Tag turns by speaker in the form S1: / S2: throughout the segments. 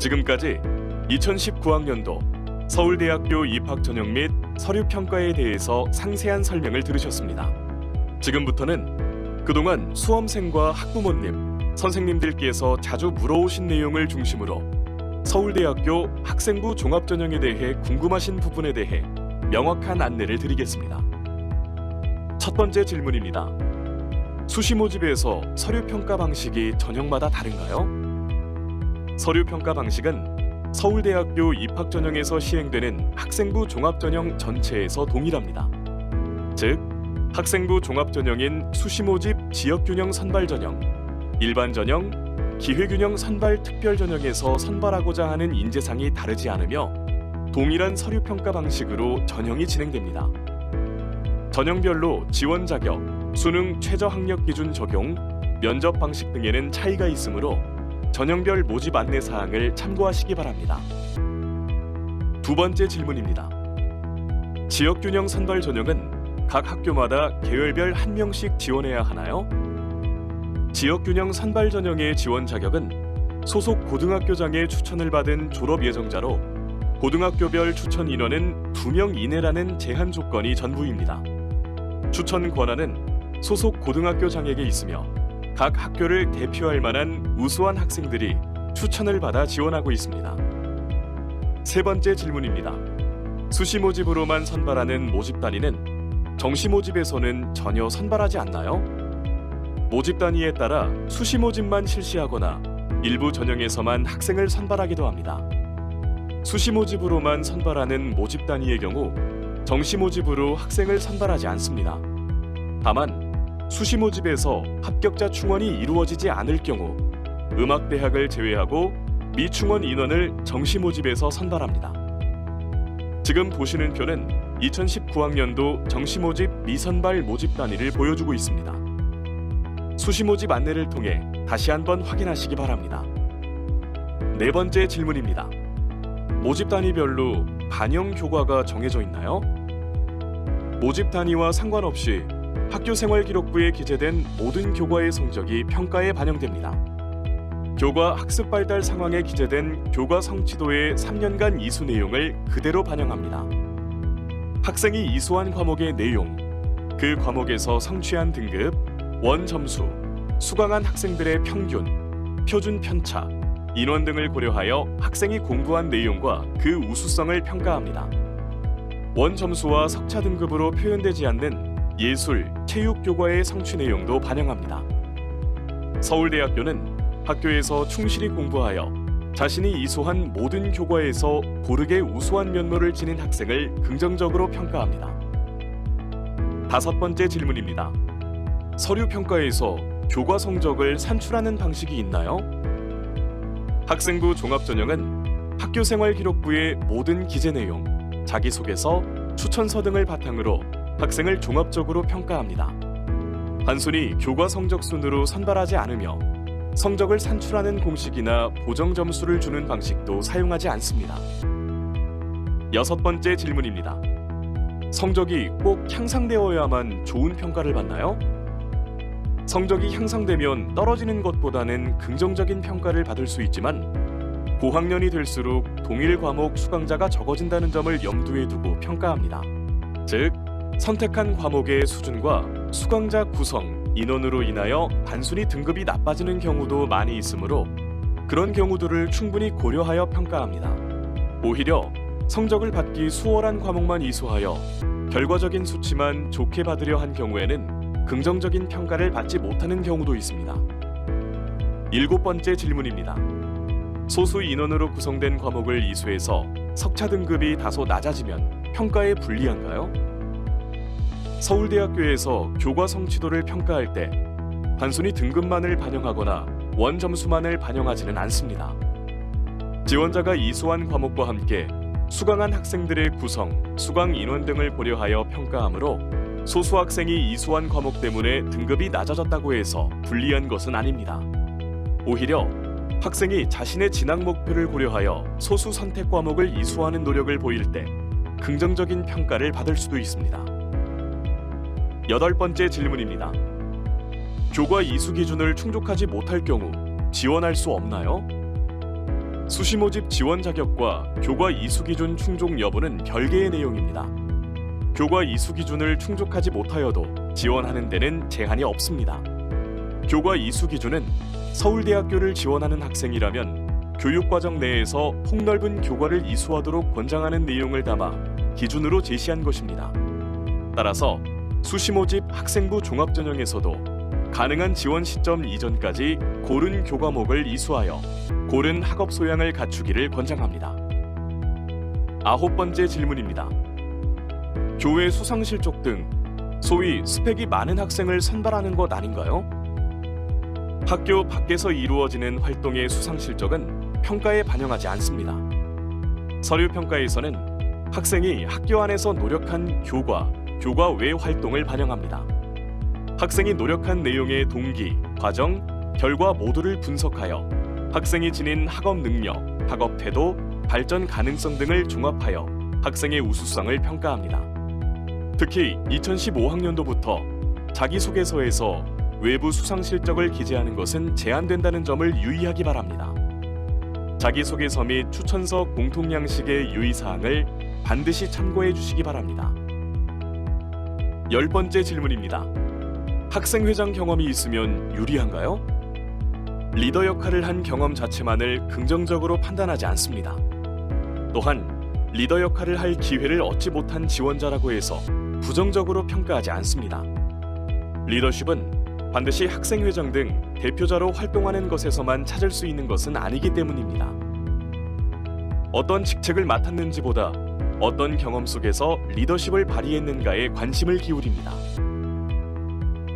S1: 지금까지 2019학년도 서울대학교 입학 전형 및 서류 평가에 대해서 상세한 설명을 들으셨습니다. 지금부터는 그동안 수험생과 학부모님, 선생님들께서 자주 물어오신 내용을 중심으로 서울대학교 학생부 종합전형에 대해 궁금하신 부분에 대해 명확한 안내를 드리겠습니다. 첫 번째 질문입니다. 수시 모집에서 서류 평가 방식이 전형마다 다른가요? 서류 평가 방식은 서울대학교 입학 전형에서 시행되는 학생부 종합전형 전체에서 동일합니다. 즉, 학생부 종합전형인 수시 모집 지역균형 선발 전형, 일반 전형, 기회균형 선발 특별 전형에서 선발하고자 하는 인재상이 다르지 않으며 동일한 서류 평가 방식으로 전형이 진행됩니다. 전형별로 지원 자격, 수능 최저 학력 기준 적용, 면접 방식 등에는 차이가 있으므로 전형별 모집 안내 사항을 참고하시기 바랍니다. 두 번째 질문입니다. 지역균형 선발 전형은 각 학교마다 계열별 한 명씩 지원해야 하나요? 지역균형 선발 전형의 지원 자격은 소속 고등학교장의 추천을 받은 졸업 예정자로 고등학교별 추천 인원은 2명 이내라는 제한 조건이 전부입니다. 추천 권한은 소속 고등학교장에게 있으며 각 학교를 대표할 만한 우수한 학생들이 추천을 받아 지원하고 있습니다. 세 번째 질문입니다. 수시 모집으로만 선발하는 모집 단위는 정시 모집에서는 전혀 선발하지 않나요? 모집 단위에 따라 수시 모집만 실시하거나 일부 전형에서만 학생을 선발하기도 합니다. 수시 모집으로만 선발하는 모집 단위의 경우 정시 모집으로 학생을 선발하지 않습니다. 다만 수시 모집에서 합격자 충원이 이루어지지 않을 경우 음악대학을 제외하고 미충원 인원을 정시 모집에서 선발합니다. 지금 보시는 표는 2019학년도 정시 모집 미선발 모집 단위를 보여주고 있습니다. 수시 모집 안내를 통해 다시 한번 확인하시기 바랍니다. 네 번째 질문입니다. 모집 단위별로 반영 교과가 정해져 있나요? 모집 단위와 상관없이 학교생활기록부에 기재된 모든 교과의 성적이 평가에 반영됩니다. 교과 학습 발달 상황에 기재된 교과 성취도의 3년간 이수 내용을 그대로 반영합니다. 학생이 이수한 과목의 내용, 그 과목에서 성취한 등급, 원 점수, 수강한 학생들의 평균, 표준 편차, 인원 등을 고려하여 학생이 공부한 내용과 그 우수성을 평가합니다. 원 점수와 석차 등급으로 표현되지 않는 예술, 체육 교과의 성취 내용도 반영합니다. 서울대학교는 학교에서 충실히 공부하여 자신이 이수한 모든 교과에서 고르게 우수한 면모를 지닌 학생을 긍정적으로 평가합니다. 다섯 번째 질문입니다. 서류 평가에서 교과 성적을 산출하는 방식이 있나요? 학생부 종합전형은 학교생활기록부의 모든 기재 내용, 자기소개서, 추천서 등을 바탕으로 학생을 종합적으로 평가합니다. 단순히 교과 성적 순으로 선발하지 않으며 성적을 산출하는 공식이나 보정 점수를 주는 방식도 사용하지 않습니다. 여섯 번째 질문입니다. 성적이 꼭 향상되어야만 좋은 평가를 받나요? 성적이 향상되면 떨어지는 것보다는 긍정적인 평가를 받을 수 있지만 고학년이 될수록 동일 과목 수강자가 적어진다는 점을 염두에 두고 평가합니다. 즉, 선택한 과목의 수준과 수강자 구성, 인원으로 인하여 단순히 등급이 나빠지는 경우도 많이 있으므로 그런 경우들을 충분히 고려하여 평가합니다. 오히려 성적을 받기 수월한 과목만 이수하여 결과적인 수치만 좋게 받으려 한 경우에는 긍정적인 평가를 받지 못하는 경우도 있습니다. 일곱 번째 질문입니다. 소수 인원으로 구성된 과목을 이수해서 석차 등급이 다소 낮아지면 평가에 불리한가요? 서울대학교에서 교과 성취도를 평가할 때 단순히 등급만을 반영하거나 원 점수만을 반영하지는 않습니다. 지원자가 이수한 과목과 함께 수강한 학생들의 구성, 수강 인원 등을 고려하여 평가하므로 소수 학생이 이수한 과목 때문에 등급이 낮아졌다고 해서 불리한 것은 아닙니다. 오히려 학생이 자신의 진학 목표를 고려하여 소수 선택 과목을 이수하는 노력을 보일 때 긍정적인 평가를 받을 수도 있습니다. 여덟 번째 질문입니다. 교과 이수 기준을 충족하지 못할 경우 지원할 수 없나요? 수시 모집 지원 자격과 교과 이수 기준 충족 여부는 별개의 내용입니다. 교과 이수 기준을 충족하지 못하여도 지원하는 데는 제한이 없습니다. 교과 이수 기준은 서울대학교를 지원하는 학생이라면 교육과정 내에서 폭넓은 교과를 이수하도록 권장하는 내용을 담아 기준으로 제시한 것입니다. 따라서 수시 모집 학생부 종합전형에서도 가능한 지원 시점 이전까지 고른 교과목을 이수하여 고른 학업 소양을 갖추기를 권장합니다. 9번째 질문입니다. 교외 수상실족 등 소위 스펙이 많은 학생을 선발하는 것 아닌가요? 학교 밖에서 이루어지는 활동의 수상실적은 평가에 반영하지 않습니다. 서류평가에서는 학생이 학교 안에서 노력한 교과 외 활동을 반영합니다. 학생이 노력한 내용의 동기, 과정, 결과 모두를 분석하여 학생이 지닌 학업 능력, 학업 태도, 발전 가능성 등을 종합하여 학생의 우수성을 평가합니다. 특히 2015학년도부터 자기소개서에서 외부 수상 실적을 기재하는 것은 제한된다는 점을 유의하기 바랍니다. 자기소개서 및 추천서 공통 양식의 유의사항을 반드시 참고해 주시기 바랍니다. 10번째 질문입니다. 학생회장 경험이 있으면 유리한가요? 리더 역할을 한 경험 자체만을 긍정적으로 판단하지 않습니다. 또한 리더 역할을 할 기회를 얻지 못한 지원자라고 해서 부정적으로 평가하지 않습니다. 리더십은 반드시 학생회장 등 대표자로 활동하는 것에서만 찾을 수 있는 것은 아니기 때문입니다. 어떤 직책을 맡았는지보다 어떤 경험 속에서 리더십을 발휘했는가에 관심을 기울입니다.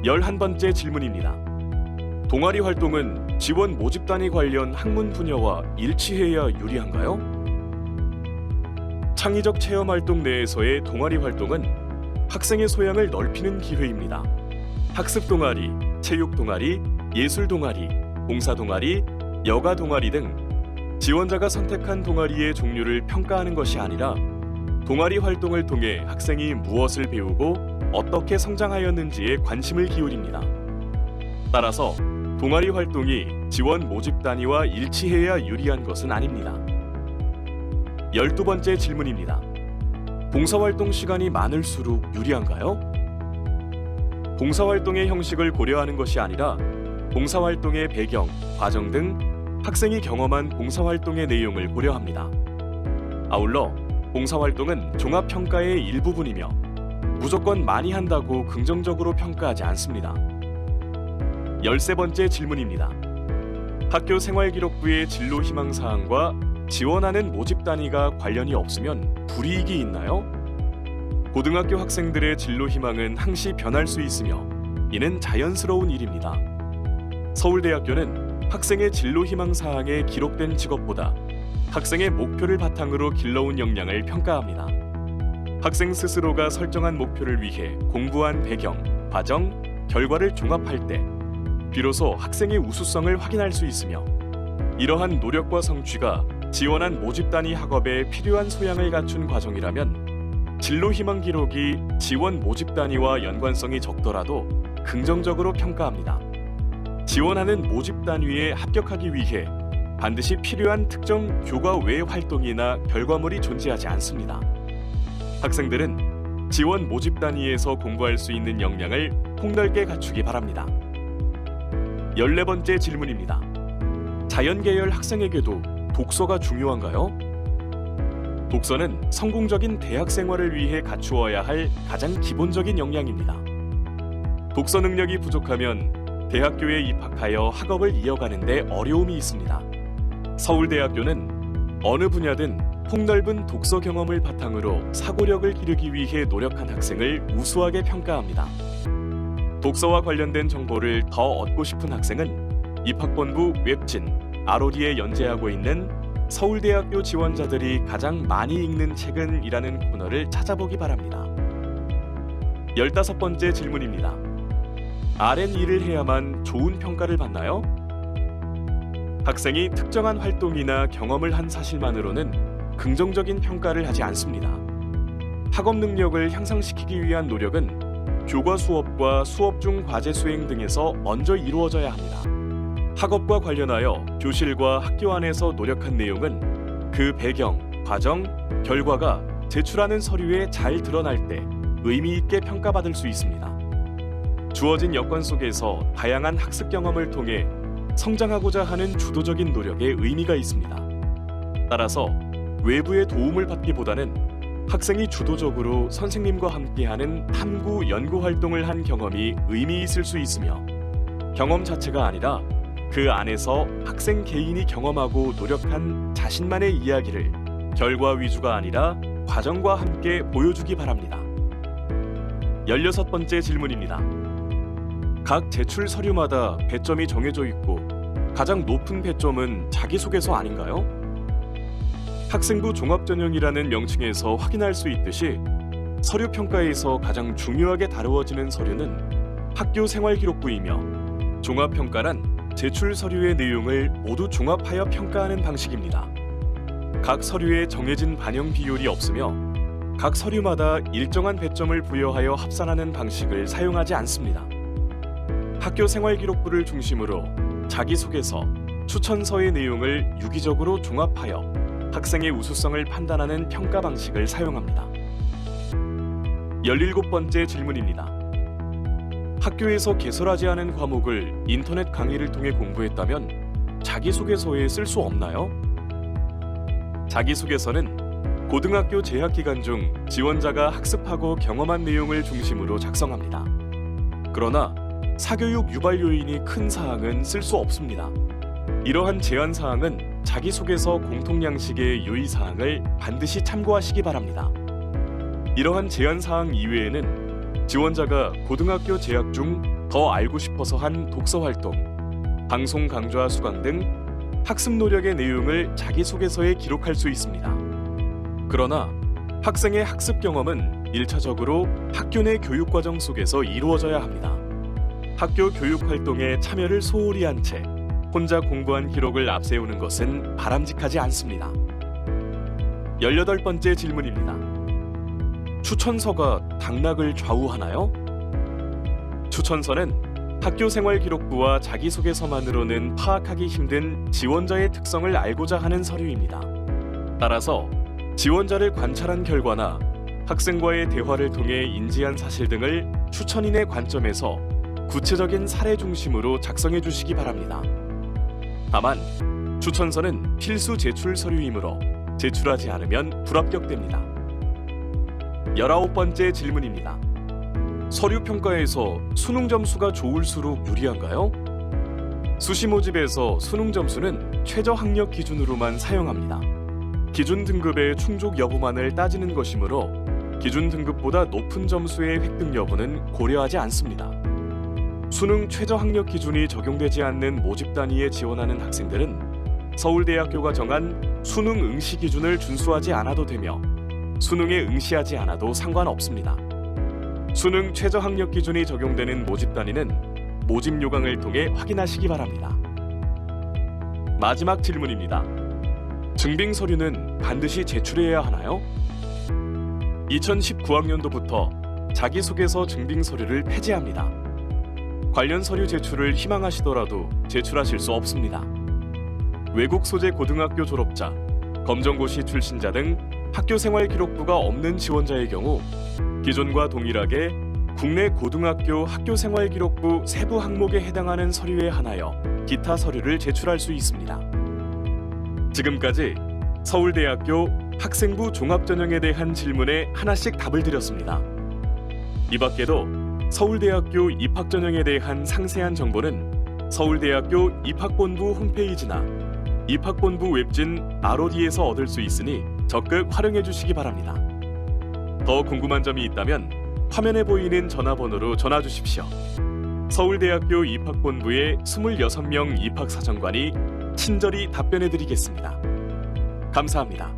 S1: 11번째 질문입니다. 동아리 활동은 지원 모집단위 관련 학문 분야와 일치해야 유리한가요? 창의적 체험 활동 내에서의 동아리 활동은 학생의 소양을 넓히는 기회입니다. 학습 동아리, 체육 동아리, 예술 동아리, 봉사 동아리, 여가 동아리 등 지원자가 선택한 동아리의 종류를 평가하는 것이 아니라 동아리 활동을 통해 학생이 무엇을 배우고 어떻게 성장하였는지에 관심을 기울입니다. 따라서 동아리 활동이 지원 모집 단위와 일치해야 유리한 것은 아닙니다. 12번째 질문입니다. 봉사활동 시간이 많을수록 유리한가요? 봉사활동의 형식을 고려하는 것이 아니라 봉사활동의 배경, 과정 등 학생이 경험한 봉사활동의 내용을 고려합니다. 아울러 봉사활동은 종합평가의 일부분이며 무조건 많이 한다고 긍정적으로 평가하지 않습니다. 13번째 질문입니다. 학교 생활기록부의 진로 희망 사항과 지원하는 모집 단위가 관련이 없으면 불이익이 있나요? 고등학교 학생들의 진로 희망은 항시 변할 수 있으며 이는 자연스러운 일입니다. 서울대학교는 학생의 진로 희망 사항에 기록된 직업보다 학생의 목표를 바탕으로 길러온 역량을 평가합니다. 학생 스스로가 설정한 목표를 위해 공부한 배경, 과정, 결과를 종합할 때 비로소 학생의 우수성을 확인할 수 있으며 이러한 노력과 성취가 지원한 모집 단위 학업에 필요한 소양을 갖춘 과정이라면 진로 희망 기록이 지원 모집 단위와 연관성이 적더라도 긍정적으로 평가합니다. 지원하는 모집 단위에 합격하기 위해 반드시 필요한 특정 교과 외 활동이나 결과물이 존재하지 않습니다. 학생들은 지원 모집 단위에서 공부할 수 있는 역량을 폭넓게 갖추기 바랍니다. 14번째 질문입니다. 자연계열 학생에게도 독서가 중요한가요? 독서는 성공적인 대학 생활을 위해 갖추어야 할 가장 기본적인 역량입니다. 독서 능력이 부족하면 대학교에 입학하여 학업을 이어가는 데 어려움이 있습니다. 서울대학교는 어느 분야든 폭넓은 독서 경험을 바탕으로 사고력을 기르기 위해 노력한 학생을 우수하게 평가합니다. 독서와 관련된 정보를 더 얻고 싶은 학생은 입학본부 웹진 ROD에 연재하고 있는 서울대학교 지원자들이 가장 많이 읽는 책은 이라는 코너를 찾아보기 바랍니다. 15번째 질문입니다. R&E를 해야만 좋은 평가를 받나요? 학생이 특정한 활동이나 경험을 한 사실만으로는 긍정적인 평가를 하지 않습니다. 학업 능력을 향상시키기 위한 노력은 교과 수업과 수업 중 과제 수행 등에서 먼저 이루어져야 합니다. 학업과 관련하여 교실과 학교 안에서 노력한 내용은 그 배경, 과정, 결과가 제출하는 서류에 잘 드러날 때 의미 있게 평가받을 수 있습니다. 주어진 여건 속에서 다양한 학습 경험을 통해 성장하고자 하는 주도적인 노력에 의미가 있습니다. 따라서 외부의 도움을 받기보다는 학생이 주도적으로 선생님과 함께하는 탐구, 연구 활동을 한 경험이 의미 있을 수 있으며 경험 자체가 아니라 그 안에서 학생 개인이 경험하고 노력한 자신만의 이야기를 결과 위주가 아니라 과정과 함께 보여주기 바랍니다. 16번째 질문입니다. 각 제출 서류마다 배점이 정해져 있고 가장 높은 배점은 자기소개서 아닌가요? 학생부 종합전형이라는 명칭에서 확인할 수 있듯이 서류 평가에서 가장 중요하게 다루어지는 서류는 학교 생활기록부이며 종합평가란 제출 서류의 내용을 모두 종합하여 평가하는 방식입니다. 각 서류에 정해진 반영 비율이 없으며 각 서류마다 일정한 배점을 부여하여 합산하는 방식을 사용하지 않습니다. 학교 생활기록부를 중심으로 자기소개서, 추천서의 내용을 유기적으로 종합하여 학생의 우수성을 판단하는 평가 방식을 사용합니다. 17번째 질문입니다. 학교에서 개설하지 않은 과목을 인터넷 강의를 통해 공부했다면 자기소개서에 쓸 수 없나요? 자기소개서는 고등학교 재학 기간 중 지원자가 학습하고 경험한 내용을 중심으로 작성합니다. 그러나 사교육 유발 요인이 큰 사항은 쓸 수 없습니다. 이러한 제한 사항은 자기소개서 공통 양식의 유의 사항을 반드시 참고하시기 바랍니다. 이러한 제한 사항 이외에는 지원자가 고등학교 재학 중 더 알고 싶어서 한 독서 활동, 방송 강좌 수강 등 학습 노력의 내용을 자기소개서에 기록할 수 있습니다. 그러나 학생의 학습 경험은 1차적으로 학교 내 교육과정 속에서 이루어져야 합니다. 학교 교육 활동에 참여를 소홀히 한 채 혼자 공부한 기록을 앞세우는 것은 바람직하지 않습니다. 18번째 질문입니다. 추천서가 당락을 좌우하나요? 추천서는 학교생활기록부와 자기소개서만으로는 파악하기 힘든 지원자의 특성을 알고자 하는 서류입니다. 따라서 지원자를 관찰한 결과나 학생과의 대화를 통해 인지한 사실 등을 추천인의 관점에서 구체적인 사례 중심으로 작성해 주시기 바랍니다. 다만 추천서는 필수 제출 서류이므로 제출하지 않으면 불합격됩니다. 19번째 질문입니다. 서류 평가에서 수능 점수가 좋을수록 유리한가요? 수시 모집에서 수능 점수는 최저 학력 기준으로만 사용합니다. 기준 등급의 충족 여부만을 따지는 것이므로 기준 등급보다 높은 점수의 획득 여부는 고려하지 않습니다. 수능 최저 학력 기준이 적용되지 않는 모집 단위에 지원하는 학생들은 서울대학교가 정한 수능 응시 기준을 준수하지 않아도 되며 수능에 응시하지 않아도 상관없습니다. 수능 최저 학력 기준이 적용되는 모집 단위는 모집 요강을 통해 확인하시기 바랍니다. 마지막 질문입니다. 증빙 서류는 반드시 제출해야 하나요? 2019학년도부터 자기소개서 증빙 서류를 폐지합니다. 관련 서류 제출을 희망하시더라도 제출하실 수 없습니다. 외국 소재 고등학교 졸업자, 검정고시 출신자 등 학교생활기록부가 없는 지원자의 경우 기존과 동일하게 국내 고등학교 학교생활기록부 세부 항목에 해당하는 서류에 한하여 기타 서류를 제출할 수 있습니다. 지금까지 서울대학교 학생부 종합전형에 대한 질문에 하나씩 답을 드렸습니다. 이 밖에도 서울대학교 입학전형에 대한 상세한 정보는 서울대학교 입학본부 홈페이지나 입학본부 웹진 ROD에서 얻을 수 있으니 적극 활용해 주시기 바랍니다. 더 궁금한 점이 있다면 화면에 보이는 전화번호로 전화 주십시오. 서울대학교 입학본부의 26명 입학사정관이 친절히 답변해 드리겠습니다. 감사합니다.